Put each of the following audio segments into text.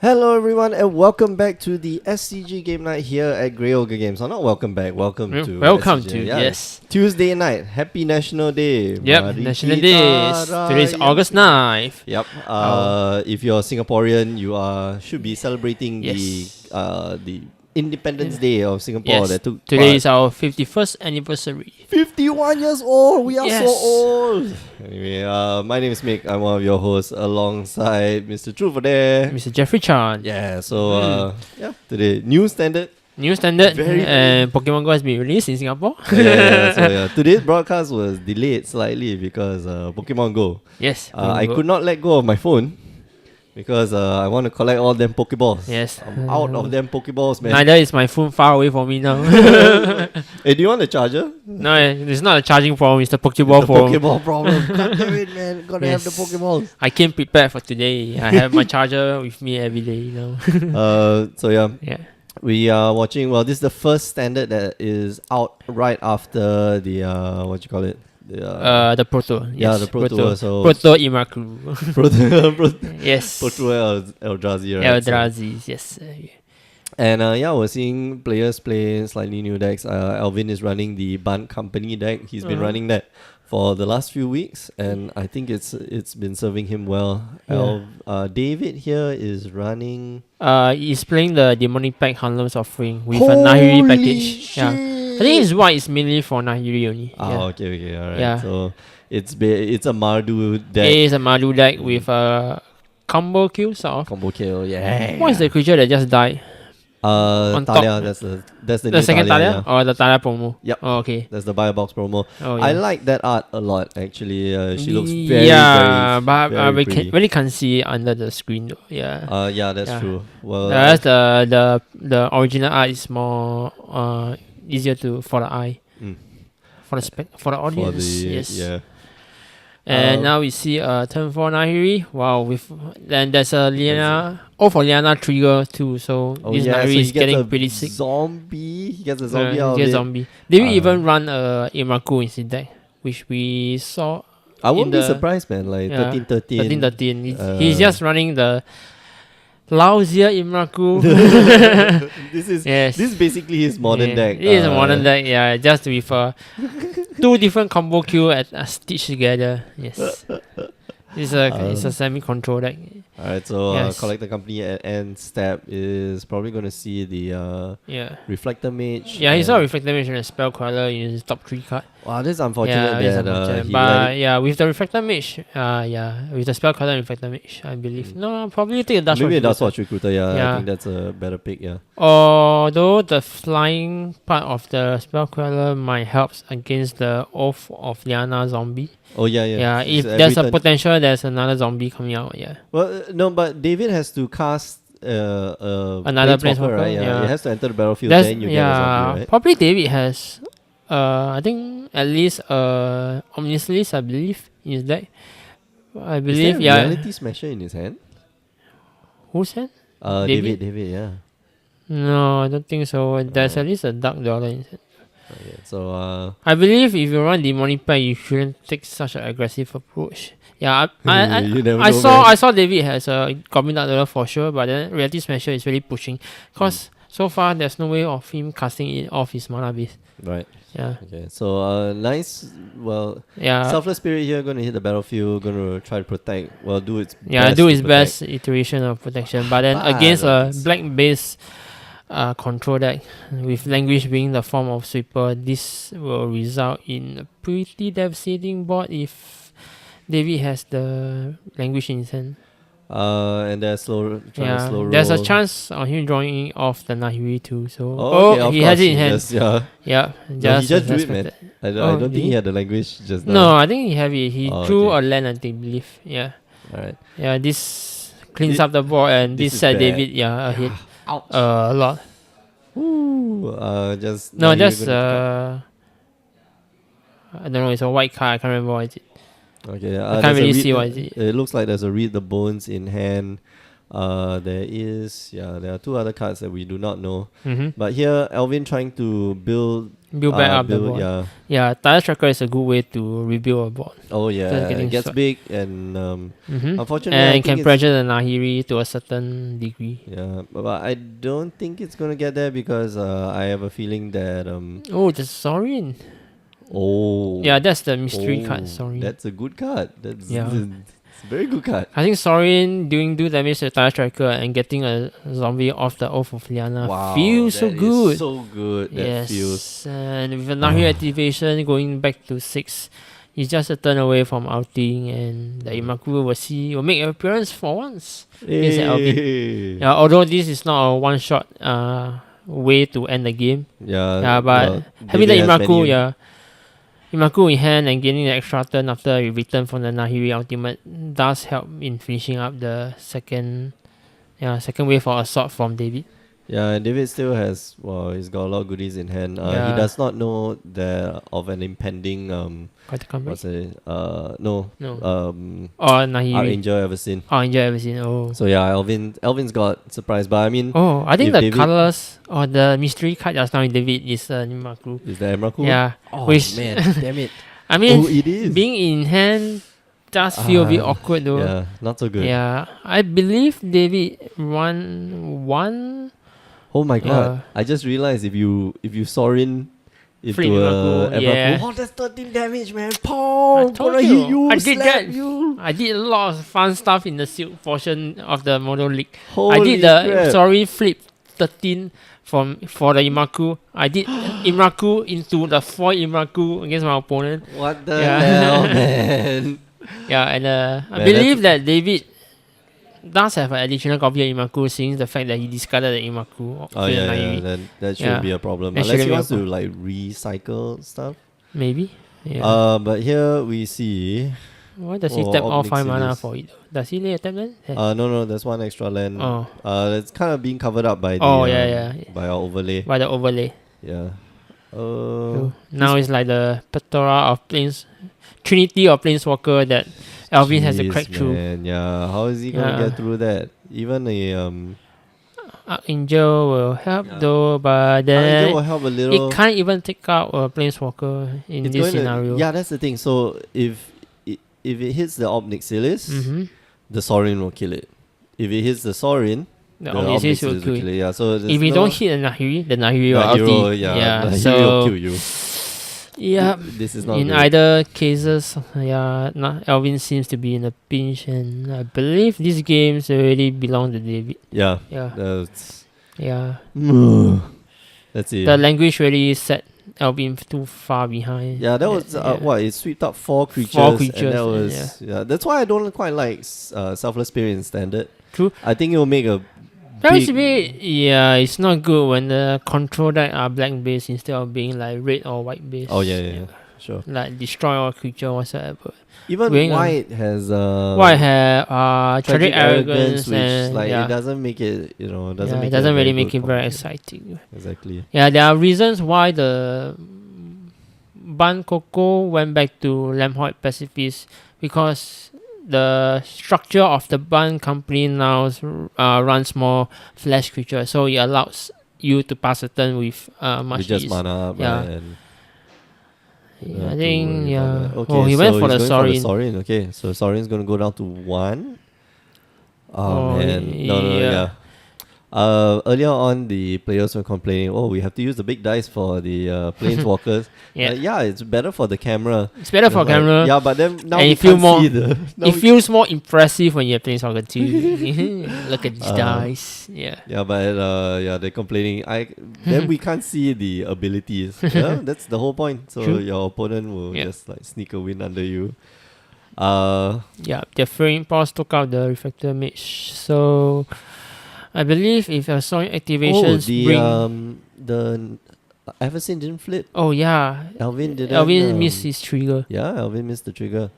Hello everyone and welcome back to the SCG game night here at Grey Ogre Games. Not welcome back, welcome to SCG. Yes. Tuesday night. Happy National Day. Yep, Mari National kita Day. Today is raya. August 9th. Yep. If you're Singaporean, you should be celebrating the Independence Day of Singapore that took Today is our 51st anniversary. 51 years old. We are so Yes. old. Anyway, my name is Mick. I'm one of your hosts alongside Mr. Truth there. Mr. Jeffrey Chan. Yeah, so today new standard. New standard Very and Pokemon Go has been released in Singapore. Today's broadcast was delayed slightly because Pokemon Go. Yes. I could not let go of my phone because I want to collect all them Pokeballs. Yes. I'm out of them Pokeballs, man. Neither is my phone far away from me now. Hey, do you want a charger? No, it's not a charging problem, it's the Pokeball The problem. Pokeball problem. God damn it, man. Gotta have the Yes. Pokeballs. I came prepared for today. I have my charger with me every day, you know. Yeah. We are watching. Well, this is the first standard that is out right after the what you call it? The Proto. Yes, the Proto. So Proto Imakuru. Yes. Proto Eldrazi, right? Eldrazi, yes. And we're seeing players play slightly new decks. Alvin is running the Bant company deck. He's been running that for the last few weeks, and I think it's been serving him well. Yeah. David here is running. He's playing the Demonic Pact Harlem's Offering with a Nahiri package. Shit. Yeah. I think his white is mainly for Nahiri only. Okay, alright. Yeah. So it's a Mardu deck. It is a Madu deck with a combo kill sort of. Combo kill, yeah. What is the creature that just died? On Talia, top. that's the The new second Talia. Talia? Or the Talia promo? Yep. Oh, okay. That's the buy box promo. Oh, yeah. I like that art a lot, actually. She looks very, but very we pretty. really can't see it under the screen though. Yeah. That's Yeah. true. Well, Whereas the original art is more easier for the eye. For the audience. Yes. Yeah. And now we see turn 4 Nahiri. Wow, then there's a Liana. Oh, for Liana trigger too. So this Nahiri so is he gets getting a pretty sick. Zombie. He gets a zombie out of Get it. zombie. They will even run Imaku in his deck, which we saw. I won't be the- surprised, man. Like Yeah, 13-13. 13. He's just running the lousier Imaku. This is Yes. this is basically his modern deck. It is a modern deck, yeah. Just with two different combo Q stitched together. Yes. It's a semi-control deck. Alright, so Yes. Collector Company at end step is probably going to see the Yeah. Reflector Mage. Yeah, he saw and- Reflector Mage and a Spell Queller in his top 3 card. Wow, this is unfortunate Yeah, it's that unfortunate. he But let it- yeah, with the Reflector Mage, with the Spell Queller and Reflector Mage, I believe. No, probably take a Dust maybe a Recruiter. Dust Watch Recruiter, I Yeah. think that's a better pick, yeah. Although the flying part of the Spell Queller might help against the Oath of Liana zombie. Oh yeah. Yeah, if So there's a every turn- potential, there's another zombie coming out. Yeah. Well, no, but David has to cast Another Planeswalker, right? yeah. He has to enter the battlefield, That's, then you get a zombie, right? probably David has, I think at least Omnislice, I believe, in his deck. I believe, Is there a yeah. Reality Smasher in his hand? Who's that? David, yeah. No, I don't think so. There's at least a Dark Dollar in it. Okay, so I believe if you run Demonic Pact, you shouldn't take such an aggressive approach. Yeah, You never I know, saw man. I saw David has a Goblin Dark Dollar for sure, but then Reality Smasher is really pushing. Cause so far there's no way of him casting it off his mana base. right. Yeah. Okay, so nice. Well, Yeah. Selfless Spirit here going to hit the battlefield, going to try to protect. Well, do its Yeah, best do to his protect. best iteration of protection. But then But against a it's- black base control deck with Language being the form of sweeper, this will result in a pretty devastating board if David has the Language in his hand. And they're trying to slow roll. There's a chance on him drawing off the Nahiri too. So Okay, of he course, has it in hand. Just, yeah. Yeah, No, he just drew it, man. expected. I Oh, don't did think he? he had the language just now. No, I think he have it. He Oh, drew okay. a land, I think, believe. Yeah. Alright. Yeah, this cleans Thi- up the board and this this is set bad. David ahead Ouch. a lot. Ooh, just No, now you're just gonna I don't know. It's a white card. I can't remember what it is. pick up. Okay. I can't there's a really read see what is it. It looks like there's a read the bones in hand. There are two other cards that we do not know. Mm-hmm. But here, Alvin trying to build Build back up the board. Yeah. Yeah, Tire Tracker is a good way to rebuild a board. Oh yeah, getting it gets swept. big and Mm-hmm. unfortunately, I And think can it's- pressure the Nahiri to a certain degree. Yeah, but I don't think it's gonna get there because I have a feeling that Oh, the Sorin. oh Yeah, that's the mystery oh, card, Sorin. That's a good card. That's Yeah. it's a very good card. I think Sorin doing do damage to Tire Striker and getting a zombie off the Oath of Liana Wow, feels so that is good. so good. That Yes, feels and with a Nahiri activation going back to 6, he's just a turn away from outing, and the Imaku will make an appearance for once. Against Alvin. Hey. Yeah, although this is not a one-shot way to end the game. Yeah, But having the David has Imaku, many- Imaku in hand and getting the extra turn after you return from the Nahiri ultimate does help in finishing up the second wave for assault from David. Yeah, and David still has he's got a lot of goodies in hand. He Yeah. does not know of an impending Quite a comeback. what's it? No. Our Nahiri. Angel Everseen. Oh, Angel Everseen. Oh. So yeah, Alvin's got surprised, but I mean, Oh, I think if the David- colors or the mystery card just now in David is Imaku. is that Emrakul? Yeah. Oh Which- man, damn it! I mean, it is. being in hand does feel a bit Ah, awkward though. Yeah, not so good. Yeah, I believe David won one. Oh my god! I just realized if you Sorin Flip into Emrakul, Emrakul, yeah. oh that's 13 damage, man! Paul, I told gonna you, hit you, I did slap that. you. I did a lot of fun stuff in the silk portion of the Model League. Holy I did the crap. sorry flip 13 for the Imaku. I did Imaku into the foil Imaku against my opponent. What the Yeah. hell, man? Yeah, and I Man, believe that David does have an additional copy of Imaku, seeing the fact that he discarded the Imaku. Oh yeah, then that shouldn't Yeah. be a problem. That Unless shouldn't he be a wants to like recycle stuff. Maybe. Yeah. But here we see. Why does he Oh, tap all 5 mana Omnixilis. for it? Does he lay a tap then? No, there's one extra land. Oh. It's kind of being covered up by the by our overlay. By the overlay. Yeah. So now it's like the plethora of Trinity of Planeswalker that Alvin has to Jeez, crack through. man, yeah. How is he gonna Yeah. get through that? Even a Archangel will help Yeah. though, but Angel then will help a little. it can't even take out a Planeswalker in It's this going to- scenario. yeah, that's the thing. So if it hits the Omnixilis, Mm-hmm. the Sorin will kill it. If it hits the Sorin, The the Omnixilis will Omnixilis kill it. Yeah, so If you don't hit the Nahiri will the hero, ulti. yeah, the hero will So kill you. yeah, This is not in good. either cases, Alvin seems to be in a pinch, and I believe these games already belong to David. Yeah, Yeah, that's. yeah. Let's see. The language really set Alvin too far behind. Yeah, that was Yeah. what it swept up 4 creatures. Four and creatures, that was yeah. That's why I don't quite like Selfless Spirit in standard. True. I think it will make a That big, should be, yeah, it's not good when the control deck are black base instead of being like red or white base. Oh yeah, sure. Like destroy all creature whatsoever. Even Going on. white has White have tragic arrogance, which and like yeah, it doesn't make it yeah, make it doesn't a really very make good it very combo. exciting. Exactly. Yeah, there are reasons why the Bant Coco went back to Lamhoid Pacifist, because the structure of the Bant company now runs more flash creatures, so it allows you to pass a turn with much With just ease. mana up, Yeah. right? And Yeah, not I to think worry yeah. about that. Okay, Oh, he so went for the he's going Sorin. Sorin. Okay, so Sorin's gonna go down to 1. Oh, Oh, man, no, yeah. yeah. Earlier on, the players were complaining, oh, we have to use the big dice for the planeswalkers. Yeah. Yeah, it's better for the camera. It's better for It's like- camera. Yeah, but then now And we you feel can't more- see the. now It we- feels more impressive when you're playing soccer too. Look at these dice. Yeah. Yeah, but they're complaining. Then we can't see the abilities. Yeah, that's the whole point. So True. your opponent will Yeah. just like sneak a win under you. Yeah, the Frame Pulse took out the Reflector Mage. So I believe if a Sonic activations the Everseen didn't flip. Oh yeah. Alvin didn't. Alvin missed his trigger. Yeah, Alvin missed the trigger.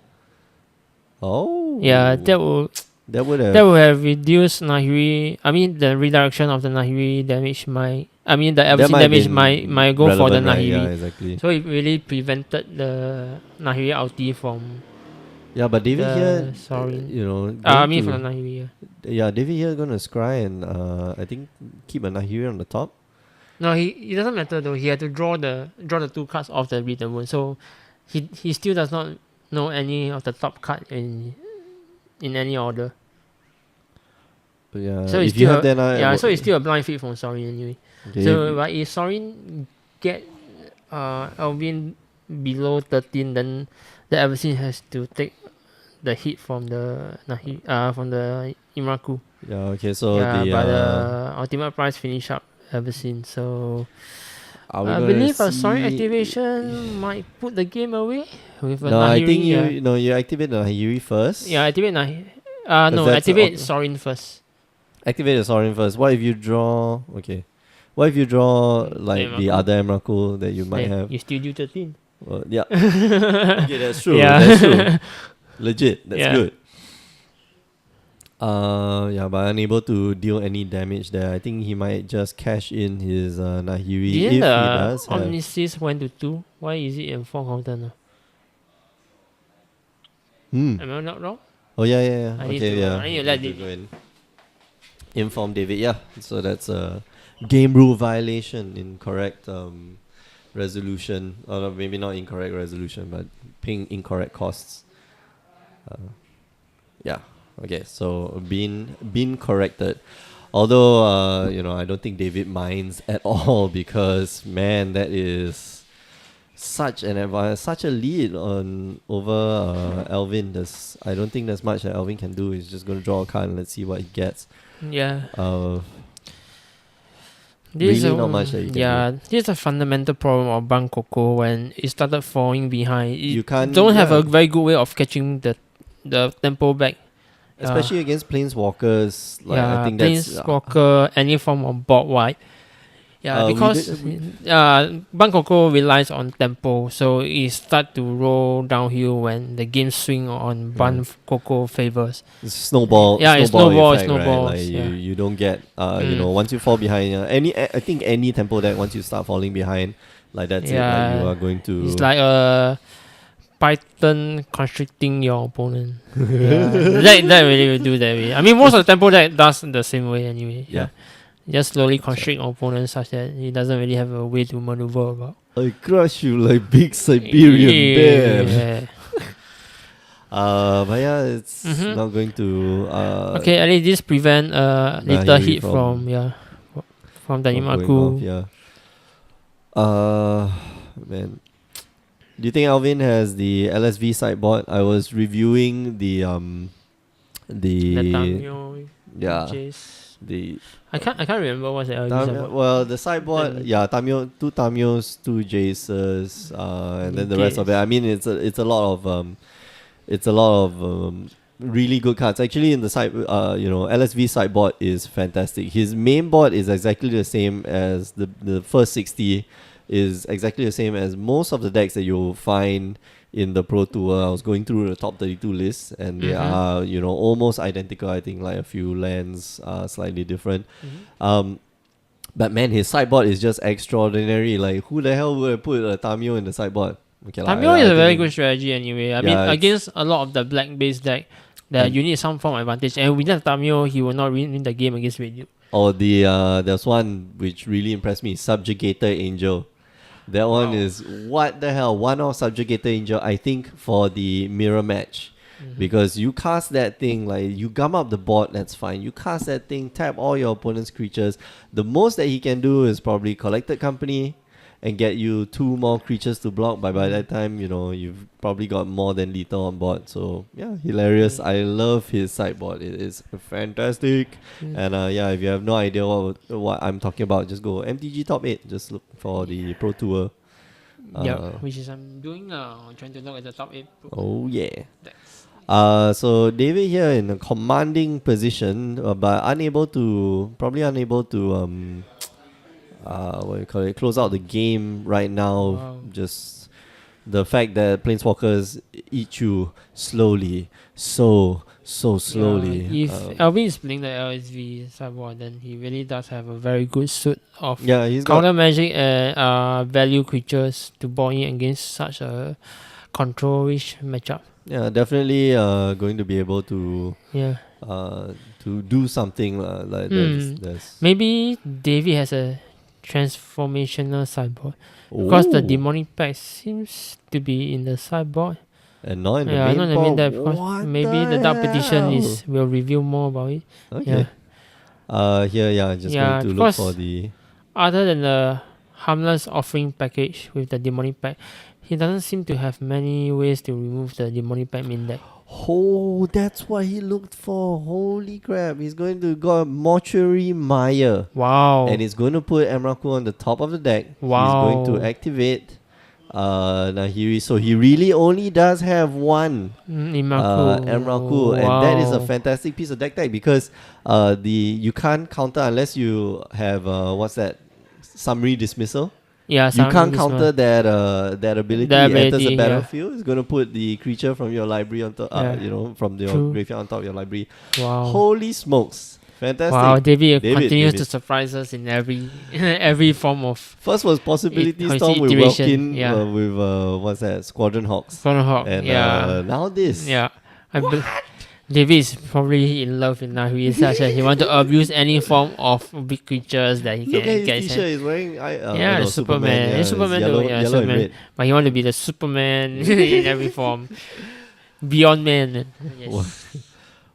Oh. Yeah, that would have reduced Nahiri. I mean, the redirection of the Nahiri damage might. I mean, the That Everseen might damage been might go for the relevant, right? Nahiri. Yeah, exactly. So it really prevented the Nahiri ulti from Yeah, but David here, Sorry. you know, I going mean to- from the Nahiri. Yeah. Yeah, David here gonna scry and I think keep a Nahiri on the top. No, it doesn't matter though. He had to draw the 2 cards off the read the wound, so he still does not know any of the top card in any order. Yeah, So if it's you still have then so it's still a blind feed from Sorin anyway. okay, So but if Sorin get Alvin below 13, then the Everseen has to take the hit from the from the Imraku. yeah, okay, so Yeah, the but the ultimate prize finish up Everseen. So are we I gonna believe a see? Sorin activation might put the game away with a No, I think Nahiri. you activate the Nahiri first. Yeah, activate Nahiri. No, that's activate Sorin first. Activate the Sorin first. What if you draw? Okay. What if you draw like the Emrakul. other Emrakul that you might Then have? you still do 13. Well, yeah. Okay, that's true. Yeah. That's true. Legit. That's Yeah. good. Yeah, but unable to deal any damage there. I think he might just cash in his Nahiri if Didn't he the does have. Omnisys went to 2? Why is it in 4 counter now? Am I not wrong? Oh yeah. I need Okay, to- yeah. I need to let Need it- go and inform David. Yeah. So that's a game rule violation. Incorrect resolution. Or no, maybe not incorrect resolution, but paying incorrect costs. Yeah. Okay. So been corrected. Although I don't think David minds at all because man, that is such an such a lead on over Alvin. I don't think there's much that Alvin can do. He's just gonna draw a card and let's see what he gets. Yeah. Really not much that you can this is a fundamental problem of Bant Coco when it started falling behind. You can't- don't have a yeah. very good way of catching the tempo back. Especially against planeswalkers. Like I think that's Planeswalker, any form of board wide. Yeah, we because Bant Coco relies on tempo, so it start to roll downhill when the game swing on Bant Coco favors. it's snowball. Yeah, it's snowball snowball, effect, snowballs, right? Like yeah. you don't get once you fall behind. I think any tempo deck once you start falling behind, like that's it. Like you are going to. It's like a Python constricting your opponent. that really will do that way. I mean, most of the tempo deck does the same way anyway. Yeah. Just slowly constrict opponent such that he doesn't really have a way to maneuver about. I crush you like big Siberian bear. Yeah. But yeah, it's not going to. Okay, at least this prevent little Nahiri hit from- from the going Imaku. off, yeah. Man. Do you think Alvin has the LSV sideboard? I was reviewing the The Tamio, yeah Jace. the I can't remember what's the LV about. well the sideboard Tamio, 2 Tamios, 2 Jaces, and then the rest of it. I mean it's a lot of really good cards. Actually in the side LSV sideboard is fantastic. His main board is exactly the same as the first 60 is exactly the same as most of the decks that you'll find in the Pro Tour. I was going through the top 32 lists and they are, almost identical. I think like a few lands are slightly different. But man, his sideboard is just extraordinary. Like who the hell would have put a Tamio in the sideboard? Okay, Tamio is a very good strategy anyway. I mean, Yeah, against a lot of the black based deck, that you need some form of advantage. And without Tamio, he will not win the game against Radio. Or there's one which really impressed me, Subjugator Angel. That one is what the hell? One of Subjugator Angel, I think, for the mirror match. Because you cast that thing, like you gum up the board, that's fine. You cast that thing, tap all your opponent's creatures. The most that he can do is probably Collected Company and get you 2 more creatures to block. But by that time, you've probably got more than lethal on board. So yeah, hilarious. I love his sideboard. It is fantastic. And if you have no idea what I'm talking about, just go MTG top 8. Just look for the Pro Tour. Which is I'm doing now. I'm trying to look at the top 8. Oh yeah. decks. So David here in a commanding position, but probably unable to close out the game right now. Wow. Just the fact that Planeswalkers eat you slowly, so slowly. If Alvin is playing the LSV sideboard, then he really does have a very good suit of he's got counter magic and value creatures to ball in against such a control-ish matchup. definitely going to be able to Yeah. to do something like there's Maybe David has a transformational sideboard because the demonic pact seems to be in the sideboard. and not in the Yeah, main not the board. main deck because What maybe the dark petition hell? will reveal more about it. Okay. Here, just Yeah, going to look because for the. other than the harmless offering package with the demonic pact, he doesn't seem to have many ways to remove the demonic pact main deck. Oh, that's what he looked for. Holy crap. He's going to go Mortuary Mire. Wow. And he's going to put Emrakul on the top of the deck. Wow. He's going to activate Nahiri. So he really only does have one Emrakul. And that is a fantastic piece of deck type because you can't counter unless you have what's that? Summary Dismissal. Yeah, you can't counter that ability. The It enters ability, the battlefield. It's going to put the creature from your library on top, from your graveyard on top of your library. Wow. Holy smokes. Fantastic. Wow, David continues to surprise us in every form of. First was Possibility Storm with iteration, Welkin, with what's that? Squadron Hawks. Squadron Hawk, and now this. Yeah. David is probably in love with Nahiri such that he wants to abuse any form of big creatures that he Look can at get his his t-shirt. hand. He's wearing the Superman. Yeah, It's Superman yellow, too. Yeah, yellow Superman. and red. But he want to be the Superman in every form. Beyond man. Yes.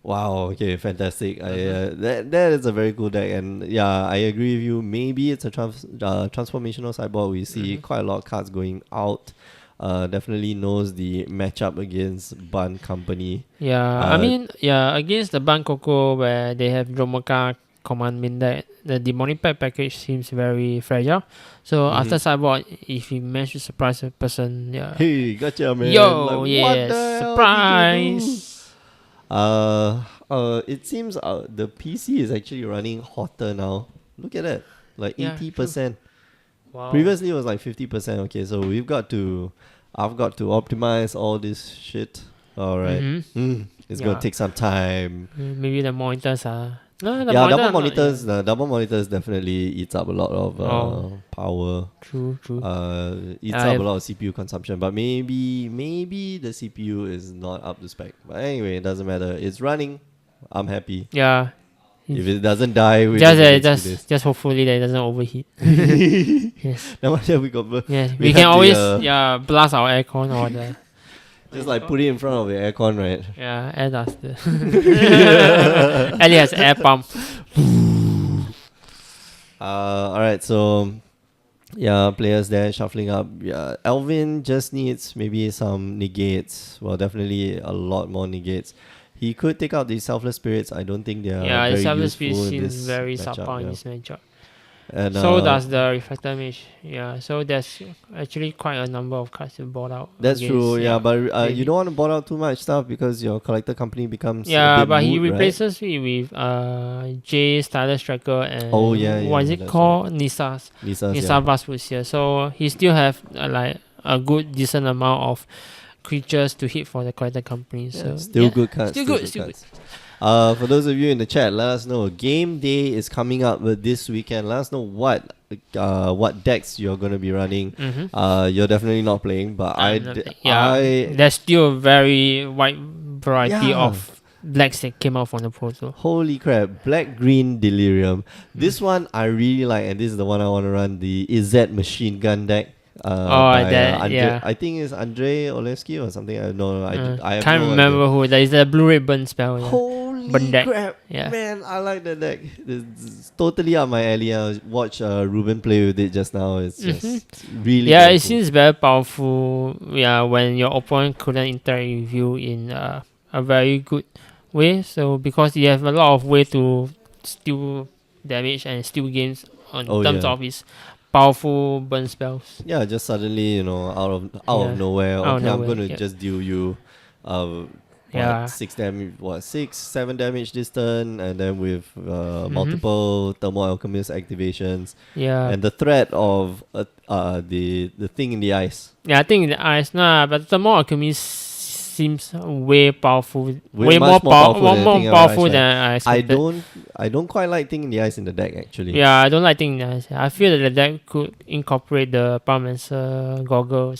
Wow, okay, fantastic. That is a very cool deck, and yeah, I agree with you. Maybe it's a transformational sideboard. We see quite a lot of cards going out. Definitely knows the matchup against Bant Company. Yeah, against the Bant Coco where they have Dromoka command main deck, the demonic pact package seems very fragile. So after sideboard, if you manage to surprise a person, hey, gotcha, man. Yo, like, yes, what the surprise. It seems the PC is actually running hotter now. Look at that, like 80%. Wow. Previously it was like 50%. Okay, so I've got to optimize all this shit. All right. It's gonna take some time. Maybe the monitors are. No, double monitors. The double monitors definitely eats up a lot of power. True. Eats up a lot of CPU consumption. But maybe the CPU is not up to spec. But anyway, it doesn't matter. It's running. I'm happy. Yeah. If it doesn't die, just hopefully that it doesn't overheat. Yes. No matter we got. Yeah, we can always blast our aircon or the. Just like put it in front of the aircon, right? Yeah, air duster. Ellie has air pump. Alright, so players there shuffling up. Yeah, Alvin just needs maybe some negates. Well, definitely a lot more negates. He could take out the Selfless Spirits. I don't think they are very the Selfless useful Spirits in seems very matchup, subpar in this matchup. And, so does the Reflector Mage. Yeah, so there's actually quite a number of cards to board out. That's true, but you don't want to board out too much stuff because your collector company becomes a bit but he moot, replaces it with Jay, Stylus Tracker, and what is it called? Right. Nisa yeah. Vastwoods here. So he still have like a good decent amount of creatures to hit for the collector company. So still good cards. Still good. For those of you in the chat, let us know. Game day is coming up this weekend. Let us know what decks you're going to be running. You're definitely not playing, but there's still a very wide variety of blacks that came out from the proto. Holy crap, Black Green Delirium. This one I really like, and this is the one I want to run, the Izzet Machine Gun deck. I think it's Andrei Olevsky or something. I can't remember who. There is a Blu-ray burn spell. Holy crap, man! I like that deck. It's totally up my alley. I watched Ruben play with it just now. It's just really it seems very powerful. Yeah, when your opponent couldn't interact with you in a very good way. So because you have a lot of way to steal damage and steal games on terms of his powerful burn spells. Yeah, just suddenly, out of nowhere. Okay, I'm gonna just deal you 6 damage, 6-7 damage this turn, and then with multiple Thermal Alchemist activations. Yeah. And the threat of the thing in the ice. Yeah, I think in the ice, but Thermal Alchemist seems way powerful, way more powerful than I expected. I don't quite like Thing in the Ice in the deck actually. Yeah, I don't like Thing in the Ice. I feel that the deck could incorporate the Pyromancer Goggle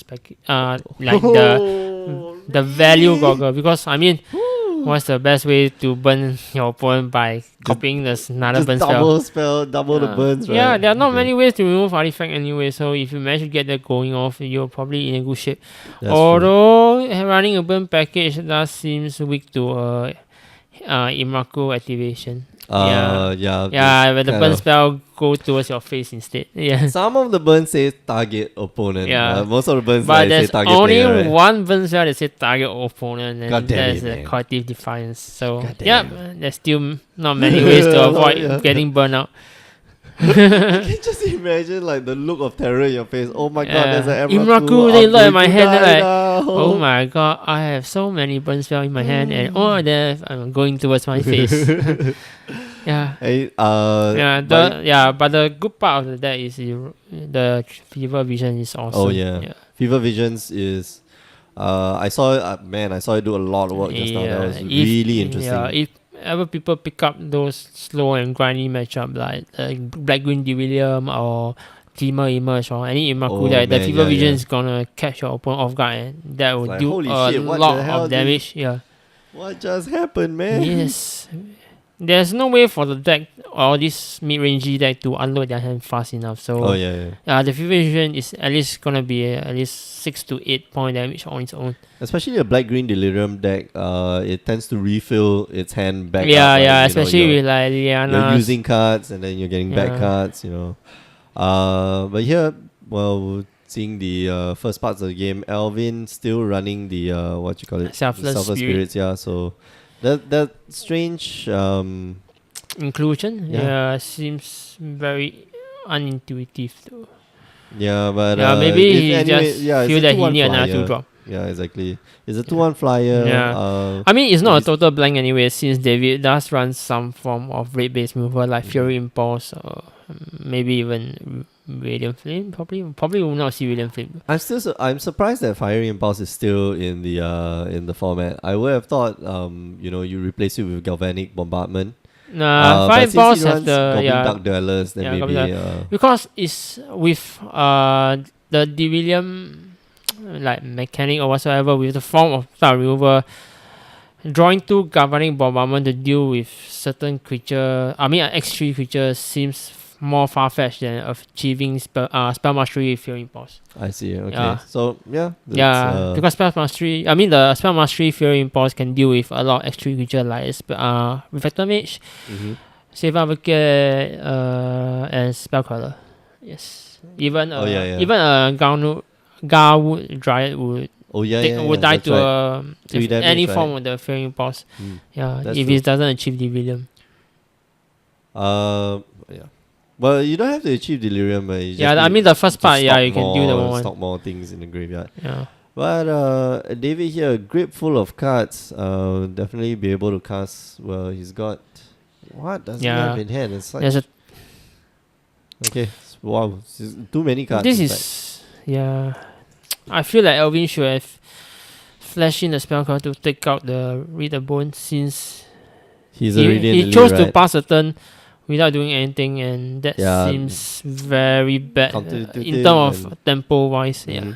like the value Goggle, because What's the best way to burn your opponent by copying another Just burn double the burns, right? Yeah, there are not Okay. many ways to remove artifact anyway, so if you manage to get that going off, you're probably in a good shape. That's true. Although running a burn package does seems weak to Imaku activation. Yeah, when the burn spell go towards your face instead. Yeah. some of the burns say target opponent. Yeah. Most of the burns But say there's target only player, right? one burn spell that says target opponent, and God damn that's it, a man. collective defiance. So God damn. yeah, there's still not many ways to avoid Yeah. getting burned out. I can just imagine like the look of terror in your face. Oh my god, there's an Imaku, they look at my hand, they're like, now. oh my god, I have so many burn spells in my hand, and all of them I'm going towards my face. Yeah. Hey, But the good part of the deck is the Fever Vision is awesome. Oh yeah. Fever Visions is I saw it do a lot of work just now. That was really interesting. Yeah, if ever people pick up those slow and grindy matchup like Black Green Devilium or Teamer Emerge or any Imaku deck, the Fever Vision is gonna catch your opponent off guard, and that will like, do holy a shit, what lot the hell of damage. Yeah. What just happened, man? Yes. There's no way for the deck or this mid-rangey deck to unload their hand fast enough. So the Fever Vision is at least gonna be at least 6 to 8 point damage on its own. Especially a Black Green Delirium deck, it tends to refill its hand back. Especially with like Liana. You're using cards and then you're getting back cards, But here, well, seeing the first parts of the game, Alvin still running the Selfless Spirits, so that strange inclusion seems very unintuitive though. Yeah, but maybe he just feel that he need another 2-drop. Yeah, exactly. It's a 2-1 flyer. Yeah. I mean, it's not a total blank anyway, since David does run some form of rate-based mover like Fury Impulse or maybe even Radiant Flame. Probably will not see Radiant Flame. I'm surprised that Fiery Impulse is still in the format. I would have thought you replace it with Galvanic Bombardment. Fire Impulse have the Dark Dwellers, then maybe because it's with the Devilium like mechanic or whatsoever with the form of star remover, drawing 2 Galvanic Bombardment to deal with certain X3 creatures seems more far-fetched than achieving spell mastery with Fury Impulse. I see. Okay. So because spell mastery, the spell mastery Fury Impulse can deal with a lot of X3 creatures like Reflector Mage, Save Advocate, and Spellcaller. Yes. Even a Garwood Dryad would die to any form of the Fury Impulse. If it doesn't achieve Delirium. Well, you don't have to achieve Delirium. But the first part, you can do the one. Stock more things in the graveyard. Yeah. But David here, a grip full of cards. Definitely be able to cast. Well, he's got what does he have in hand? It's like wow, too many cards. This is I feel like Alvin should have flashed in the spell card to take out the Read the Bone, since he chose to pass a turn without doing anything, and that seems very bad in terms of tempo wise. This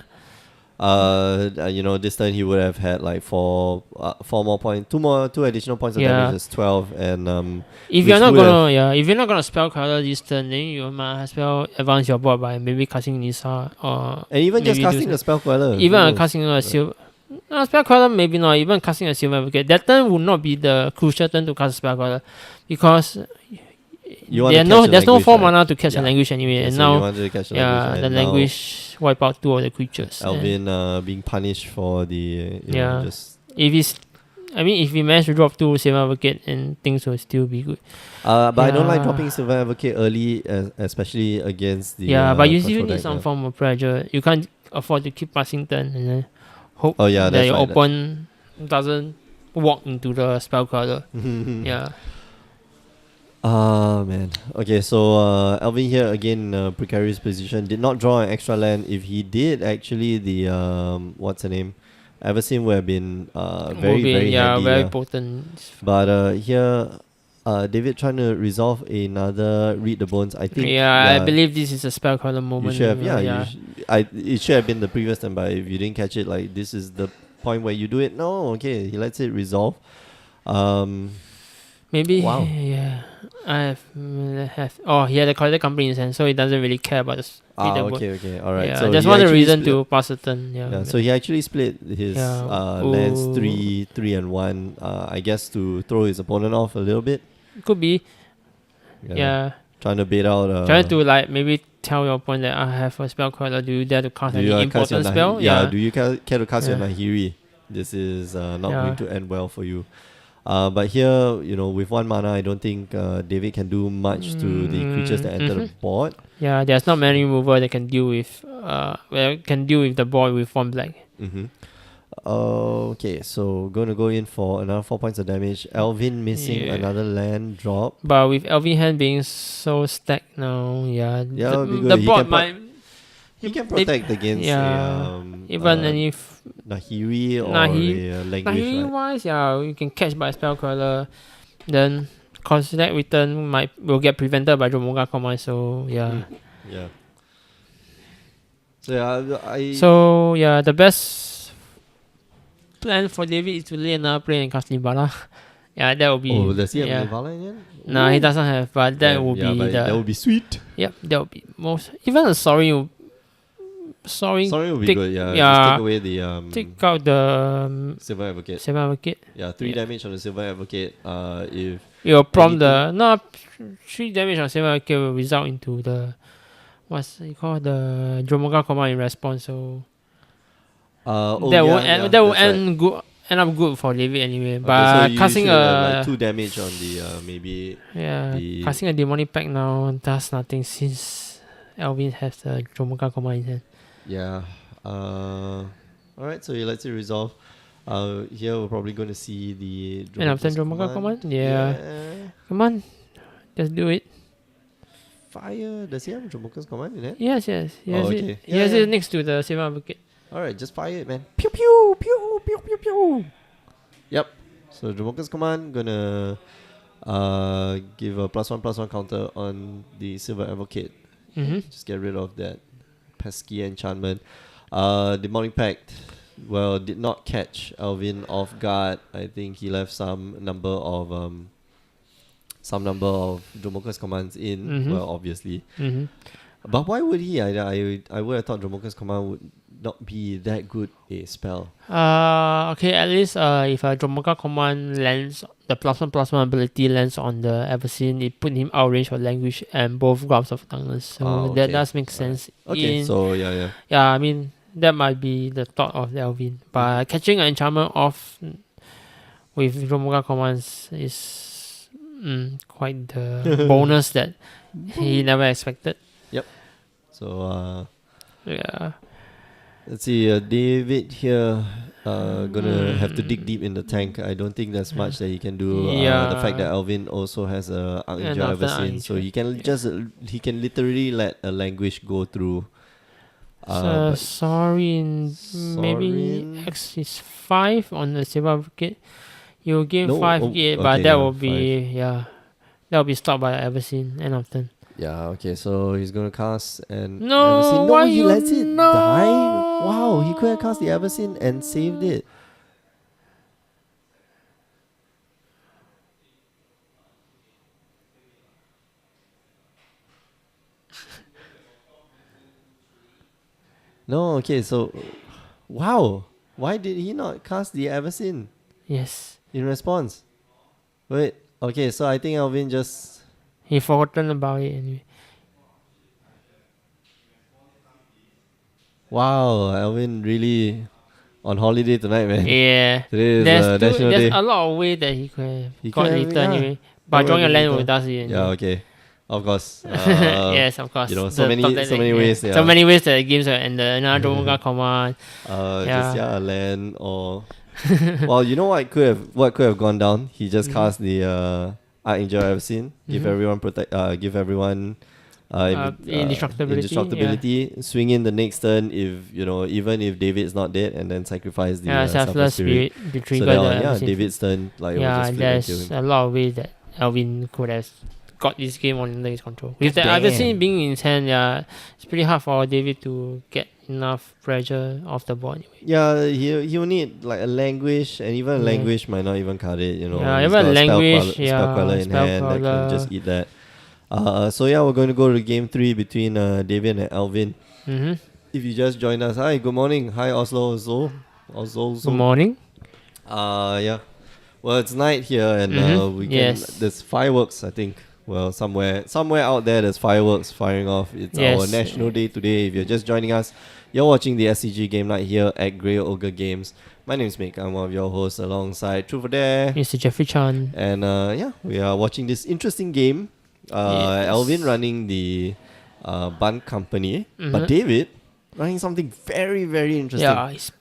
turn he would have had like 4 more points, 2 additional points of damage is 12, and if you're not gonna spell color this turn, then you might as well advance your board by maybe casting Nisa and even just casting the spell color. Even casting a silver. Spell color maybe not. Even casting a Silver Advocate, that turn would not be the crucial turn to cast a spell color, because there's no 4 mana to catch a languish anyway, and now the languish wipe out 2 of the creatures. Alvin being punished for the if we manage to drop 2 Silver Advocate, and things will still be good. But I don't like dropping Silver Advocate early, especially against the but you still need some form of pressure. You can't afford to keep passing turn and then hope that your opponent doesn't walk into the spell color. Man. Okay, so Alvin here again, precarious position. Did not draw an extra land. If he did, actually, the what's her name, Everseen would have been very handy. Very potent. But here, David trying to resolve another Read the Bones. I think. I believe this is a spell color moment. You should have, it should have been the previous turn, but if you didn't catch it, like this is the point where you do it. No, okay, he lets it resolve. Maybe. Wow. Yeah. Oh, he had a collector company in his hand, so he doesn't really care about the leaderboard. Okay, all right. Yeah, So just he want a actually reason split- to pass a turn. Yeah. So he actually split his Yeah. lands Ooh. 3 and 1. I guess to throw his opponent off a little bit. Could be. Yeah. Trying to bait out. Try to like maybe tell your opponent that I have a spell card, or do you dare to cast do any you cast your important spell? do you care to cast your Yeah. Nahiri? This is not Yeah. going to end well for you. But here, with 1 mana, I don't think David can do much to the creatures that enter the board. Yeah, there's not many remover that can deal with the board with 1 black. Mm-hmm. Okay, so gonna go in for another 4 points of damage. Elvin missing another land drop. But with Elvin hand being so stacked now, it'll be good. the board might He can protect against even any Nahiri or Nahi- a language. Nahiri Right? wise, you can catch by spellcaller. Then consider return will get prevented by Jomoga command. So Yeah. The best plan for David is to lay another play and cast Limbala. Yeah, that would be. Oh, does he have Limbala in it? No, he doesn't have. But that would be that would be sweet. Yep, that would be most. Even a soaring would be good. Yeah, yeah, just take away the take out the Silver Advocate. 3 damage on the Silver Advocate. If it will prompt 3 damage on Silver Advocate will result into the what's it called, the Dromoga command in response. So that will end up good for David anyway. But so casting like 2 damage on the maybe. Casting a demonic pact now does nothing since Elvin has the Dromoga command in hand. Yeah. Alright, so he lets it resolve. Here we're probably going to see the Dromoga command. Yeah. Come on, just do it. Fire. Does he have Dromoga's command in it? Yes. He has okay. it. He has it next to the Silver Advocate. Alright, just fire it, man. Pew pew pew pew pew pew. Yep. So Dromoga's command gonna give a +1/+1 counter on the Silver Advocate. Just get rid of that pesky enchantment. Demonic Pact, did not catch Elvin off guard. I think he left some number of Dromoka's commands in. Well, obviously. But why would he? I would have thought Dromoka's command would not be that good a spell. Okay, at least if a Dromoka command lands, the +1/+1 ability lands on the Everseen, it put him out of range for language and both Grubs of Darkness. So that does make sense. Okay, so yeah. Yeah, I mean, that might be the thought of Elvin. But catching an enchantment off with Dromoka commands is quite the bonus that he never expected. Yep. So yeah. let's see, David here gonna have to dig deep in the tank. I don't think there's much that he can do. The fact that Elvin also has a Archangel Everseen, so he can literally let a languish go through. Maybe X is 5 on the Silver Advocate. You gain 5 but that will be stopped by Everseen end of turn. Yeah, okay, so he's gonna cast and No, Everseen. He lets it die. Wow, he could have cast the Everseen and saved it. No, okay, so wow. Why did he not cast the Everseen? Yes. In response? Wait, okay, so I think Elvin just... He forgotten about it anyway. Wow, Elvin really on holiday tonight, man. Yeah. Today is National Day. There's a lot of ways that he could have got have, later anyway. But drawing a land will does it anyway. Yeah, okay. Of course. Yes, of course. So many ways. Yeah. So many ways that the games are, and another Dromoga command. Just a land or... well, you know what could have gone down? He just cast the Archangel Everseen. Give everyone indestructibility. Swing in the next turn even if David's not dead, and then sacrifice the Selfless Spirit to trigger so David's turn. there's a lot of ways that Elvin could have got this game under his control. With the Damn. adversary being in his hand, yeah, it's pretty hard for David to get enough pressure off the board anyway. Yeah, he'll need like a languish, and even a Yeah. languish might not even cut it. You know, Yeah, he's even got a languish, spell queller in spell hand that can queller. just eat that. So yeah, we're going to go to game 3 between David and Alvin. Mm-hmm. If you just joined us, hi, good morning, hi Oslo, Good morning. Yeah. Well, it's night here, and we can. Yes. There's fireworks, I think. Well, somewhere out there, there's fireworks firing off. It's our Yes. National Day today. If you're just joining us, you're watching the SCG game night here at Grey Ogre Games. My name's Mick. I'm one of your hosts alongside Truth or Dare. Mr. Jeffrey Chan. And yeah, we are watching this interesting game. Yes. Alvin running the Bant company, Mhm. but David running something very, very interesting. Yeah, he's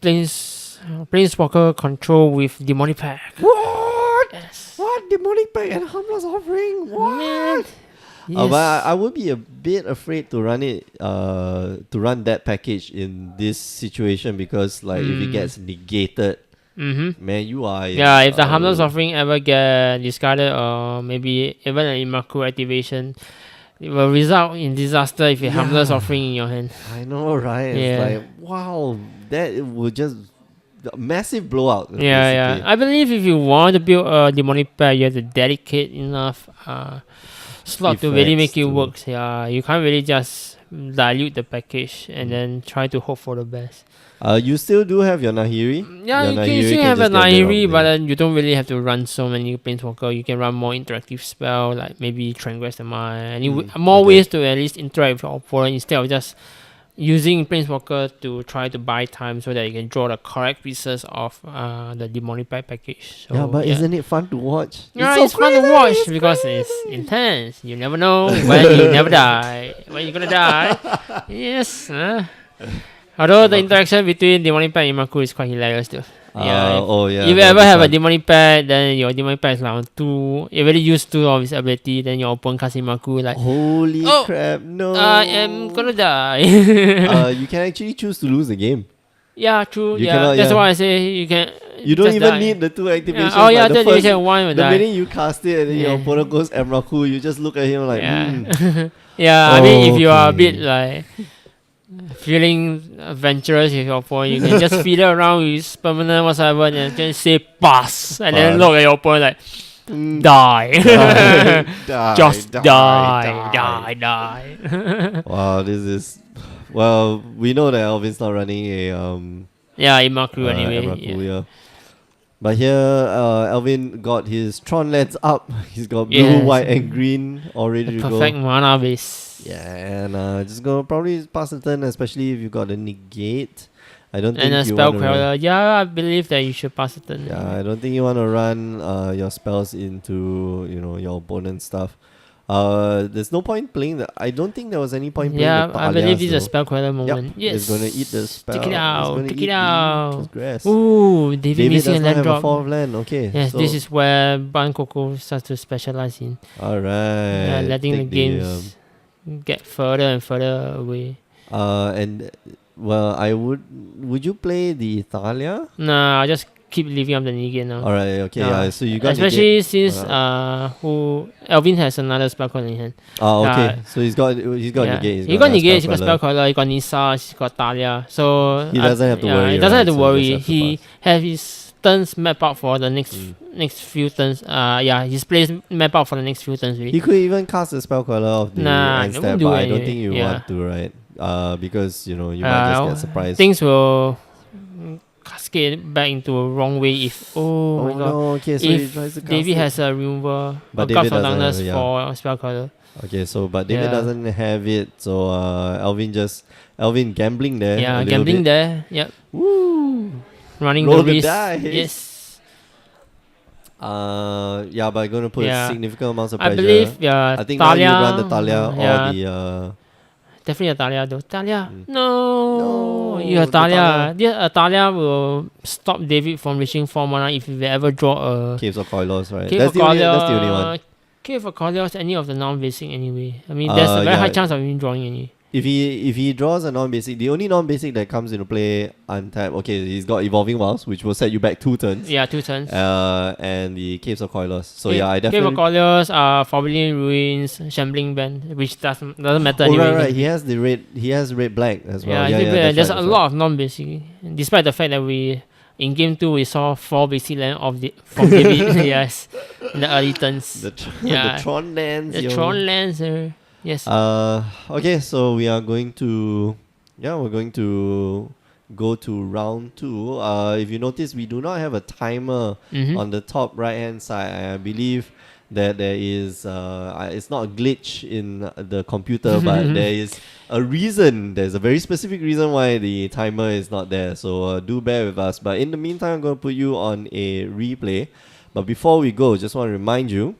Planeswalker control with Demonic Pact. What? Yes. What? Demonic Pact and Harmless Offering? What? Man. Yes. But I would be a bit afraid to run it, to run that package in this situation, because like if it gets negated, Mm-hmm. man, you are. Yeah, if the Harmless Offering ever get discarded, or maybe even an Imaku activation, it will result in disaster if you Harmless Offering in your hand. I know, right? Yeah. It's like, wow, that would just massive blowout. Yeah. basically. I believe if you want to build a Demonic Pact, you have to dedicate enough slot to really Effects make it to- work. Yeah, you can't really just dilute the package and then try to hope for the best. You still do have your Nahiri. Yeah, Your you Nahiri can still have a just get rid of Nahiri, it. but then you don't really have to run so many Planeswalker. You can run more interactive spell, like maybe Transgress the Mind. More okay. ways to at least interact with your opponent instead of just using Planeswalker to try to buy time so that you can draw the correct pieces of the Demonic Pact package. So, Yeah, but isn't it fun to watch? Yeah, so it's fun to crazy, watch it's because crazy. it's intense. You never know when you never die. When you're gonna die. Yes. Although the interaction between Demonic Pact and Imaku is quite hilarious too. Yeah. Yeah. If you that'll ever be have a fun. Demonic Pact, then your Demonic Pact is like on 2. You already used 2 of his ability, then your opponent casts Imaku like, Holy Oh, crap, no. I am gonna die. You can actually choose to lose the game. Yeah, true. You Yeah, cannot- that's yeah. why I say you can. You don't just even die. need the 2 activations. Yeah. Oh yeah, like the third first, division 1 will the die. minute you cast it and then your Yeah. opponent goes Emrakul, you just look at him like, Yeah. Yeah, I mean, if you are a bit Okay. like feeling adventurous with your opponent, you can just feed it around with permanent whatsoever and just say pass and then Pass. look at your opponent like Mm, die. die, Just die, die. Wow, this is. Well, we know that Alvin's not running a Yeah, Imaku anyway. Emrakul, Yeah. yeah. But here, Alvin got his Tron Lands up. He's got blue, Yes. white, and green all ready The to perfect go. mana base. Yeah, and just gonna probably pass the turn, especially if you got a negate. I don't And a think you spell want to run. queller. Yeah, I believe that you should pass the turn. Yeah, I don't think you want to run your spells into your opponent's stuff. There's no point playing the. I don't think there was any point playing Yeah, the I believe this is a Thalias, spell queller though. moment. Yep, Yes. it's gonna eat the spell. Check it It's out. gonna Check eat it the out. transgress. Ooh, David David missing does a not land have a drop. 4th land. Okay. Yes, so, this is where Ban Coco starts to specialize in. all right. Letting the take games get further and further away. And well, would you play the Thalia? Nah, I just keep leaving up the negate now. All right. Okay. Yeah. So you got especially negate. since Elvin has another spell queller in hand. Oh, okay. So he's got negate. He He's got another negate, he's got queller. spell queller, he got Nisa, he's got Talia. So He doesn't have to worry, He doesn't right? have to So worry. he just have to He pass. have his turns mapped out for the next few turns. His plays mapped out for the next few turns really. He could even cast a spell queller of the Nah, end it step, won't but do I don't anyway. think you Yeah. want to, right? Because you might just get surprised. Things will cascade back into a wrong way if oh my god. no! Okay, so he If tries to cast David it. has a remover, But a David Guard for doesn't Darkness have it, yeah. for spell queller. Okay, so but David Yeah. doesn't have it, so Alvin gambling there. Yeah, a little gambling bit. there. Yep. Woo! Running Roll the the risk. dice. Yes. Yeah, but gonna put Yeah. significant amounts of I pressure. believe I think Talia, now you run the Talia yeah, or the definitely a Talia though. Talia, Mm. no, you have the Talia. Yeah, a Talia will stop David from reaching 4 mana if you ever draw a Caves of Koilos, right? Cave That's of the only one. Cave of Cordials, any of the non-basic anyway. I mean, there's a very yeah. high chance of him drawing any. if he draws a non-basic, the only non-basic that comes into play untapped, okay, he's got Evolving Wilds, which will set you back 2 turns. Yeah, 2 turns. And the Caves of Coilers. So yeah, I Cave definitely. of Colliers, Forbidden Ruins, Shambling Band, which doesn't matter anyway. Right. He has the red. He has red black as well. Yeah, That's there's right, a lot of non-basic. Despite the fact that we in game 2 we saw 4 basic land from David. Yes, in the early turns. the Yeah. Tron lands. The yo. Tron lands. Yes. Okay, so we are going to. Yeah, we're going to go to round 2. If you notice, we do not have a timer on the top right hand side. I believe that there is it's not a glitch in the computer, but there is a reason. There's a very specific reason why the timer is not there. So do bear with us. But in the meantime, I'm going to put you on a replay. But before we go, just want to remind you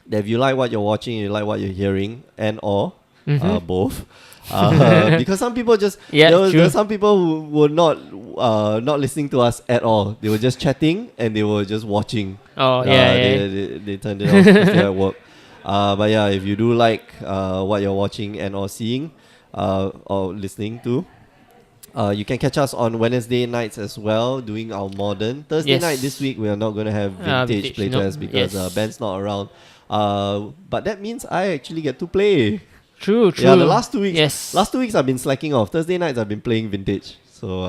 that if you like what you're watching, you like what you're hearing, and or both. Because some people just there were some people who were not listening to us at all. They were just chatting and they were just watching. They turned it off because they're at work. But yeah, if you do like what you're watching and or seeing or listening to, you can catch us on Wednesday nights as well, doing our modern. Thursday night this week we are not going to have vintage playtest because Bant's not around. But that means I actually get to play. True. Yeah, the last 2 weeks. Last 2 weeks I've been slacking off. Thursday nights I've been playing vintage. So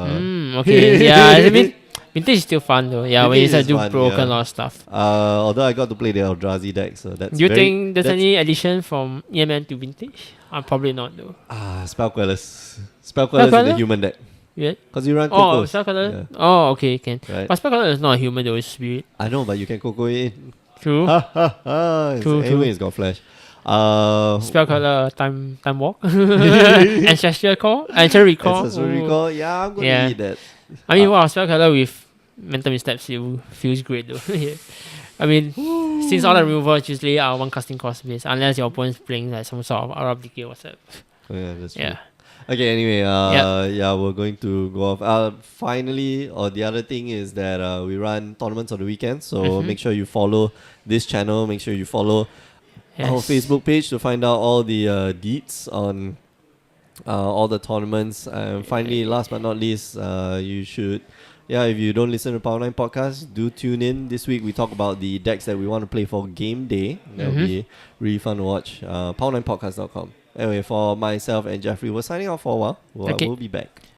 okay. Yeah, I mean vintage is still fun though. Yeah, when you start to do broken or stuff. Although I got to play the Eldrazi deck, so that's. Do you think there's any addition from EMN to vintage? Probably not though. Spellquellers. Spellquellers in the human deck. Yeah. Because you run Coco. Spellqueller? Yeah. Oh, okay, can. Right. But Spellqueller is not a human though, it's spirit. I know, but you can Coco it in. True. Anyway, it's got flash. Spellcaller time walk. Ancestral recall. Yeah, I'm gonna need that. I mean, wow, Spellcaller with mental missteps feels great though. Yeah. I mean, since all the removals usually are one casting cost based, unless your opponent's playing like some sort of RP decay or what's Yeah, that's true. Yeah. Okay, anyway, we're going to go off. Finally, the other thing is that we run tournaments on the weekends, so make sure you follow this channel. Make sure you follow our Facebook page to find out all the deets on all the tournaments. And finally, last but not least, you should, if you don't listen to Power 9 Podcast, do tune in. This week we talk about the decks that we want to play for game day. That'll be really fun to watch. Power9podcast.com. Anyway, for myself and Jeffrey, we're signing off for a while. We'll be back.